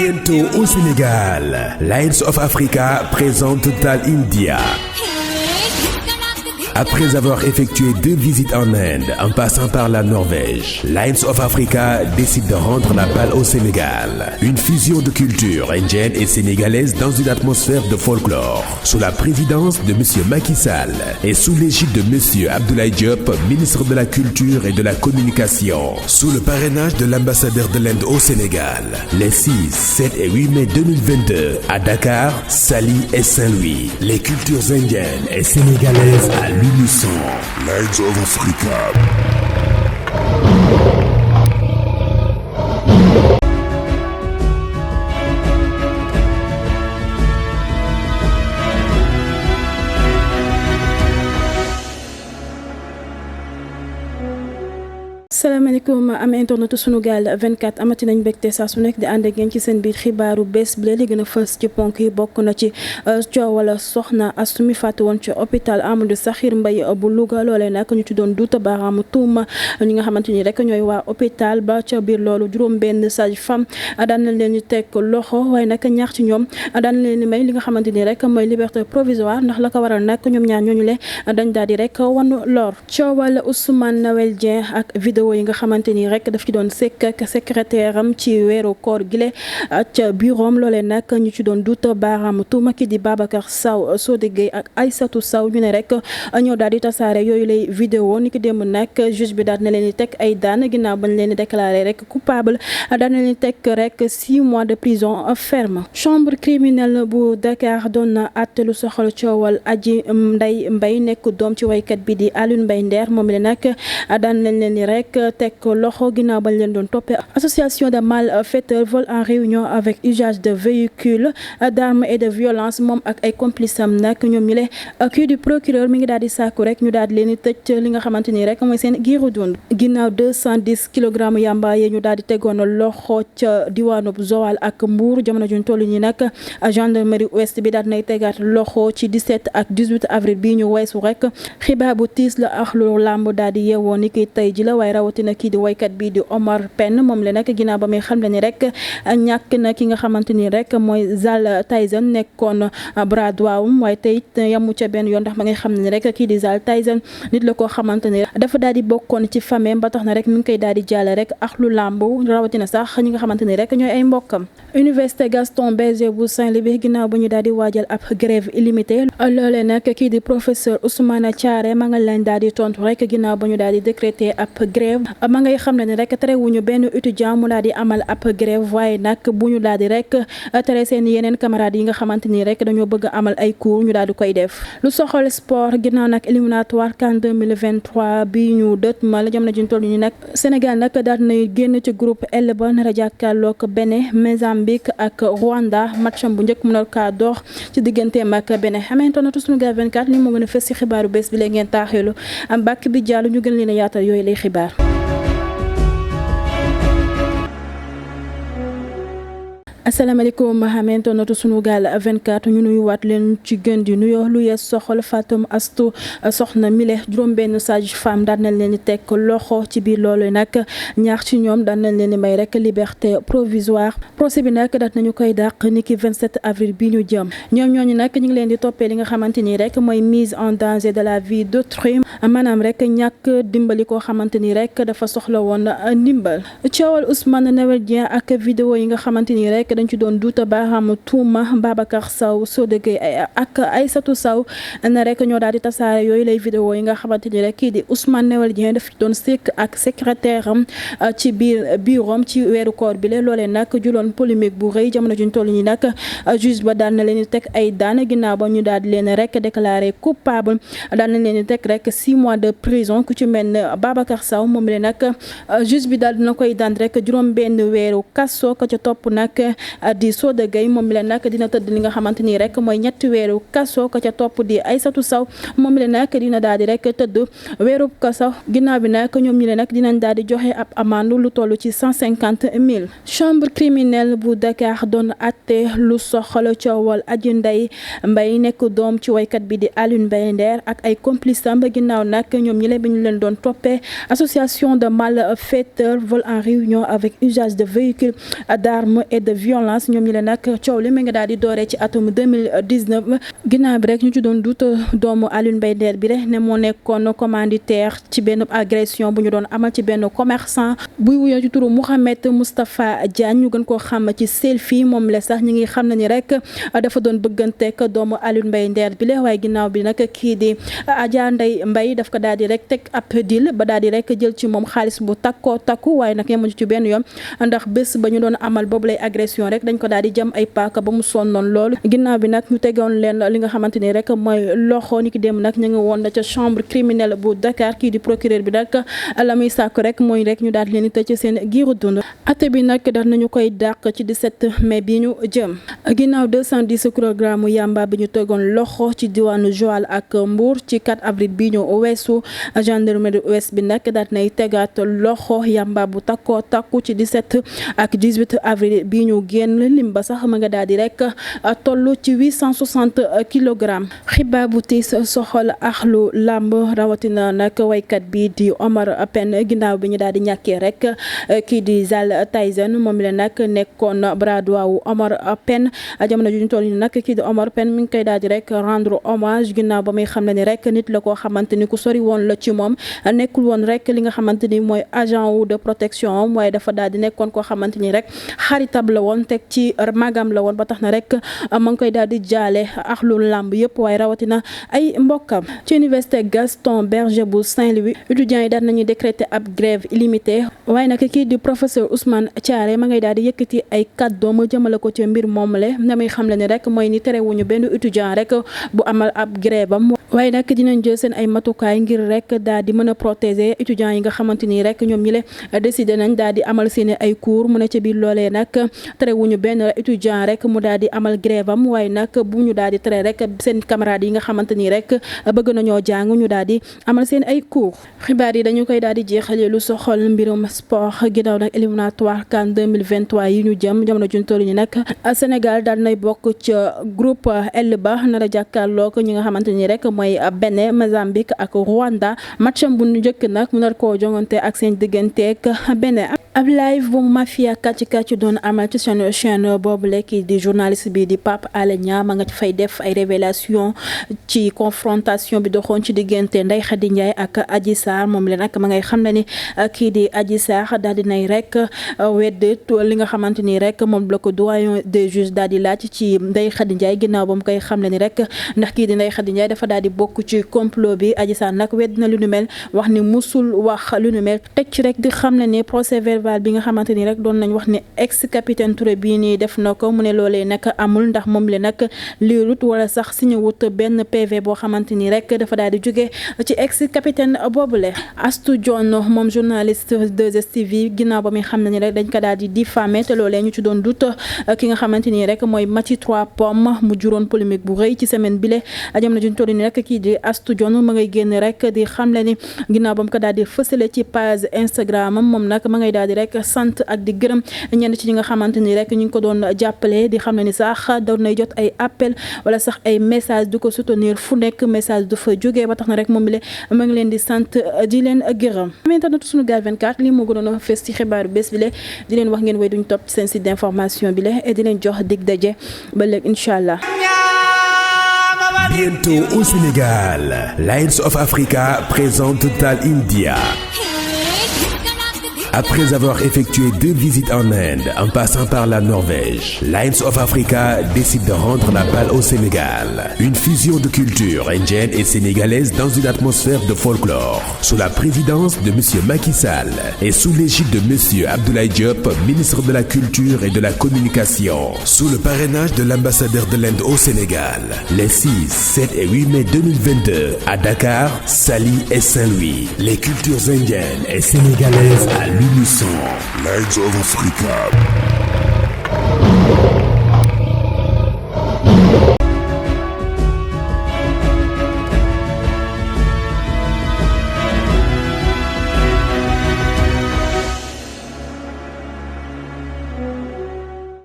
Bientôt au Sénégal, Lions of Africa présente Tal India. Après avoir effectué 2 visites en Inde, en passant par la Norvège, Lions of Africa décide de rendre la balle au Sénégal. Une fusion de cultures indiennes et sénégalaises dans une atmosphère de folklore, sous la présidence de M. Macky Sall et sous l'égide de M. Abdoulaye Diop, ministre de la Culture et de la Communication, sous le parrainage de l'ambassadeur de l'Inde au Sénégal, les 6, 7 et 8 mai 2022, à Dakar, Saly et Saint-Louis. Les cultures indiennes et sénégalaises à l'unisson. Lions of Africa. salaamaaleykum am internet Sunugal 24 amati nañ mbégte saa su nekk di ànd ak yéen ci seen biir xibaaru bés bi li gën a fës ci ponk yi bokk na ci coowal soxna Astou mi faatu woon ci hôpital Amadou Sakhir Mbaye bu Louga loolee nag ñu ci doon duuta baaraamu tuuma ñi nga xamante ni rek ñooy waa hôpital ba ca biir loolu juróom-benn sage-femme daan nañ leen ñu teg loxo waaye nag ñaax ci ñoom daan leen may li nga xamante ni rek mooy liberté provisoire ndax la ko waral nag ñoom ñaar ñooñu le dañ daal di rek wan lor coowal Ousmane Noël Dieng ak vidéo yi nga xamante ni rek daf ci doon sekk ak secrétaire am ci weeru koor gile ca bureau loolee nag ñu ci doon duut baaraamu tuuma ki di Babacar Sow Sodé Gueye ak Aïssatou Sow ñu ne rek ñoo daal di tasaare yooyu lay vidéo ni ki démb nag juge bi daal na leen di teg ay daan ginnaaw bañ leen di déclaré rek coupable daal na leen di teg rek 6 mois de prison ferme. chambre criminelle bu Dakar doon na àtte lu soxal coowal Adji Ndeye Mbaye nekk doom ci waykat bi di Alioune Mbaye Nder moom la nag daan nañ leen ni rek teg loxo ginnaaw bañ leen doon toppee association de malfaiteurs vol en réunion avec usage de véhicules d'armes et de violence moom ak ay complices am nag ñoom ñi le kii du procureur mi ngi daal di sàkku rek ñu daal di leen di tëj li nga xamante ni rek mooy seen giiru dund ginnaaw 210 kilogrammes yamba yi ñu daal di tegoon loxo ca diwaanu Joal ak Mbour jamono juñ toll ñi nag gendarmerie ouest bi daal nay tegaat loxo ci 17 ak 18 avril bii ñu weesu rek xibaar bu tiis la ak lu làmb daal di yeewoo ni ki tey ji la waaye rawatina kii di waykat bi di Omar Pène moom la nag ginnaaw ba muy xam le ni rek ñàkk na ki nga xamante ni rek mooy Zal Tyson nekkoon bras droit waaye tey yamu ca benn yoon ndax ma ngay xam ne rek kii di Zal Tyson nit la koo xamante ni dafa daal di bokkoon ci famille ba tax na rek mi ngi koy daal di jàlle rek ak lu làmb rawatina sax ñi nga xamante ni rek ñooy ay mbokkam. Université Gaston Berger bu Saint-Louis ginnaaw ba ñu daal di waajal ab grève illimitée loolee nag kii di professeur Ousmane Thiaré ma nga leen daal di tontu rek ginnaaw ba ñu daal di décréter ab grève ma ngay xam ne rek terewuñu benn étudiant mu daal di amal ab grève waaye nag bu ñu daal di rek tere seen yeneen camarades yi nga xamante ni rek dañoo bëgg amal ay cours ñu daal di koy def. lu soxal sport ginnaaw nag éliminatoire CAN 2023 bi ñu dëtmal jamono ji ñu toll nii nag Sénégal nag daal nay génn ci groupe L ba nar a jàkkaarloog Bénin Mozambique ak Rwanda matcham bu njëkk mu nar kaa dox ci digganteem ak Bénin xamante na Sunugal 24 li moo gën a fës ci xibaaru bés bi léegi ngeen taaxeelu am bàkk bi jàll ñu gën leen a yaatal yooyu lay xibaar. asalaamaaleykum xamante Sunugal 24 ñu nuyuwaat leen ci gën di nuyoo lu yees soxal Fatou Astou soxna mile juróom-benn sage-femme daan nañ leen di teg loxo ci biir loolu nag ñaax ci ñoom daan nañ leen di may rek liberté provisoire procès bi nag daat nañu koy dàq niki 27 avril bi ñu jëm ñoom ñooñu nag ñu ngi leen di toppee li nga xamante ni rek mooy mise en danger de la vie d'autrui maanaam rek ñàkk dimbali koo xamante ni rek dafa soxla woon ndimbal coowal Ousmane Noël Dieng ak vidéo yi nga xamante ni rek dañ ci doon duuta baaraamu tuuma Babacar Sow Sodé Gueye ak Aïssatou Sow na rek ñoo daal di tasaare yooyu lay vidéo yi nga xamante ni rek kii di Ousmane Noël Dieng daf ci doon sekk ak secrétaire am ci biir bureau ci weeru koor bi le loolee nag juloon polémique bu rëy jamono juñ toll ñi nag juge ba daal na leen di teg ay daan ginnaaw ba ñu daal di leen rek déclaré coupable daal na leen di teg rek 6 mois de prison ku ci mel ne Babacar Sow moom le nag juge bi daal dina koy daan rek juróom benn weeru kaso ko ca topp nag di Sodé Gueye moom mi leen nag dina tëdd li nga xamante ni rek mooy 3 weeru kaso ka ca topp di Aïssatou Sow moom mi leen nag dina daal di rek tëdd weeru kaso ginnaaw bi nag ñoom ñi leen nag dinañ daal di joxe ab amende lu toll ci 150 000. chambre criminelle bu Dakar doon atte lu soxal coowal Adji Ndeye Mbaye nekk doom ci waykat bi di Alioune Mbaye Nder ak ay complices am ginnaaw nag ñoom ñi leen bi ñu leen doon toppee association de malfaiteurs vol en réunion avec usage de véhicules d'armes et de violence violence ñoom ñi leen nag coow li mi nga daal di dooree ci atum 2019 ginnaaw bi rek ñu ci doon dut doomu Alioune Mbaye Nder bi rek ne moo nekkoon commanditaire ci benn agression bu ñu doon amal ci benn commerçant buy wuyoo ci turu Mouhamed Moustapha Diagne ñu gën koo xam ci selfie moom la sax ñi ngi xam ne ni rek dafa doon bëgganteek doomu Alioune Mbaye Nder bi la waaye ginnaaw bi nag kii di Adja Ndeye Mbaye daf ko daal di rek teg ab deal ba daal di rek jël ci moom xaalis bu takkoo takku waaye nag yemuñu ci benn yoon ndax bés ba ñu doon amal boobu lay agression rek dañ ko daal di jëm ay paaka ba mu sonnoon loolu ginnaaw bi nag ñu tegoon leen li nga xamante ni rek mooy loxo ni ki dem nag ñu ngi woon ca chambre criminelle bu Dakar kii di procureur bi nag la muy sàkk rek mooy rek ñu daal di leen di tëj seen giiru dund ate bi nag daal nañu koy dàq ci 17 mai bi ñu jëm ginnaaw 210 kilogramme yamba bi ñu tegoon loxo ci diwaanu Joal ak Mbour ci 4 avril bi ñu weesu gendarmerie ouest bi nag daal nay tegaat loxo yamba bu takkoo takku ci 17 ak 18 avril bi ñu génn lim ba sax ma nga daal di rek toll ci 860 kilogrammes xibaar bu tiis soxal axlu làmb rawatina nag waykat bi di Omar Pène ginnaaw bi ñu daal di ñàkkee rek kii di Zal Tyson moom la nag nekkoon bras droit wu Omar Pène jamono ju ñu toll nii nag kii di Omar Pène mi ngi koy daal di rek rendre hommage ginnaaw ba muy xam ne ni rek nit la koo xamante ni ku sori woon la ci moom nekkul woon rek li nga xamante ni mooy agent wu de protection am waaye dafa daal di nekkoon koo xamante ni rek xaritab la woon teg ci magam la woon ba tax na rek ma ngi koy daal di jaale axlu làmb yëpp waaye rawatina ay mbokkam ci université Gaston Berger bu Saint-Louis étudiants yi daal nañuy décréter ab grève illimitée waaye nag kii di professeur Ousmane Thiaré ma ngay daal di yëkkati ay kàddoom jëmale ko ci mbir moomule na muy xam le ni rek mooy ni terewuñu benn étudiant rek bu amal ab grève am waaye nag dinañ jël seen ay matukaay ngir rek daal di mën a protéger étudiants yi nga xamante ni rek ñoom ñi le décidé nañ daal di amal seen ay cours mu ne ci biir loolee nag terewuñu benn étudiant rek mu daal di amal grève am waaye nag bu ñu daal di tere rek seen camarades yi nga xamante ni rek bëgg nañoo jàng ñu daal di amal seen ay cours xibaar yi dañu koy daal di jeexalee lu soxal mbirum sport ginnaaw nag éliminatoire CAN 2023 yi ñu jëm jamono juñ toll ñi nag Sénégal daal nay bokk ca groupe L ba nar a jàkkaarloog ñi nga xamante ni rek mooy Bénin Mozambique ak Rwanda matcham bu njëkk nag mu nar koo jongante ak seen digganteeg Bénin ab live bu mafia kàcc doon amal ci seen chaîne boobu lekk di journaliste bi di Pape Alé Niang ma nga fay def ay révélation ci confrontation bi doxoon ci diggante Ndeye Khady Ndiaye ak Adji Sarr moom la nag ma ngay xam ne ni kii di Adji Sarr daal di nay rek wedd li nga xamante ni rek moom la ko doyen des juges daal di laaj ci Ndeye Khady Ndiaye ginnaaw ba mu koy xam ne ni rek ndax kii di Ndeye Khady Ndiaye dafa daal di bokk ci complot bi Adji Sarr nag wedd na lu nu mel wax ni musul wax lu nu mel teg ci rek di xam ne ni procès verbal bi nga xamante ni rek doon nañ wax ni ex capitaine Touré bii nii def na ko mu ne loolee nag amul ndax moom le nag liirut wala sax signé wut benn PV boo xamante ni rek dafa daal di jóge ci ex capitaine boobule Astou Dione moom journaliste 2STV ginnaaw ba muy xam ne ni rek dañ ko daal di diffamé te loolee ñu ci doon dut ki nga xamante ni rek mooy Maty 3 Pommes mu juróon polémique bu rëy ci semaine bile jamono juñ toll ni rek kii di Astou Dione ma ngay génn rek di xam le ni ginnaaw ba mu ko daal di fësale ci page Instagram am moom nag ma ngay daal di rek sant ak di gërëm ñenn ci ñi nga xamante ni rek ñu ngi ko doon jàppale di xam ne ni sax doon nay jot ay appel wala sax ay message du ko soutenir fu nekk message du fa jógee ba tax na rek moom le ma ngi leen di sant di leen gërëm internet Sunugal 24 lii moo gënoon a fees ci xibaaru bés bi le di leen wax ngeen way duñ topp seen site d'information bi le et di leen jox dig daje ba léegi incha allah. Bientôt au Sénégal, Lions of Africa présente Total India. Après avoir effectué 2 visites en Inde, en passant par la Norvège, Lions of Africa décide de rendre la balle au Sénégal. Une fusion de cultures indiennes et sénégalaises dans une atmosphère de folklore. Sous la présidence de Monsieur Macky Sall et sous l'égide de Monsieur Abdoulaye Diop, ministre de la Culture et de la Communication. Sous le parrainage de l'ambassadeur de l'Inde au Sénégal. Les 6, 7 et 8 mai 2022 à Dakar, Saly et Saint-Louis. Les cultures indiennes et sénégalaises à l'unisson. Lions of Africa.